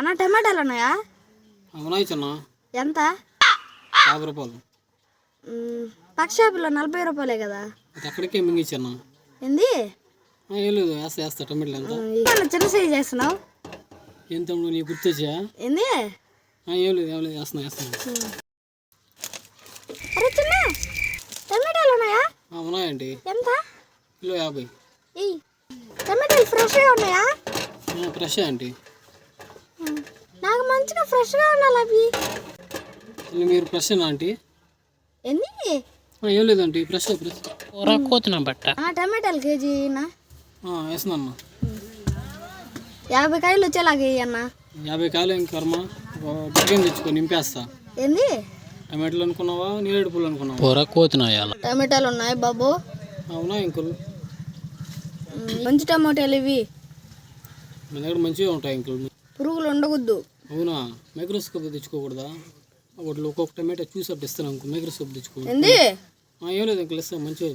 అన్న టమాటాలు ఉన్నాయా? ఉన్నాయి చిన్న. ఎంత? 50 రూపాయలు. పక్ష షాపులో 40 రూపాయలే కదా. అది అక్కడికే మింగిచ్చన్న. ఏంది? ఏం లేదు, వేస్తా టమాటాలు ఎంత. చిన్న సైజ్ చేస్తున్నావు ఏం తమ్ముడు నీకు గుర్తొచ్చా? ఏంది? ఏం లేదు వేస్తున్నా. అరే చిన్న టమాటాలు ఉన్నాయా? ఉన్నాయండి. ఎంత? కిలో 50. టమాటాలు ఫ్రెష్గా ఉన్నాయా? Fresh aunty. నాకు మంచిగా ఫ్రెష్గా ఉండాలి అవి. మీరు ఫ్రెష్ ఆంటీ? ఏంది? ఏం లేదండి, ఫ్రెష్ కోతున్నా బట్ట. టమాటాలు కేజీనా? వేస్తున్నా. 50 కాయలు వచ్చేలాగా అన్న. 50 కాయలు ఏం కర్మ, బియ్యం తెచ్చుకో నింపేస్తా. ఏంది? టమాటాలు అనుకున్నావా, నీరేడు పూలు అనుకున్నావా? టమాటాలు ఉన్నాయి బాబు. అవునా ఇంకులు? మంచి టమాటాలు ఇవి. మన దగ్గర మంచిగా ఉంటాయి ఇంకులు. పురుగులు ఉండకూడదు. అవునా? మైక్రోస్కోప్ తెచ్చుకోకూడదా? ఒకటి ఒక్కొక్క టమాటా చూసి అప్పుడు ఇస్తాను. మైక్రోస్కోప్ తెచ్చుకో. ఏంది? ఏం లేదు ఇంకలు ఇస్తాను. మంచిగా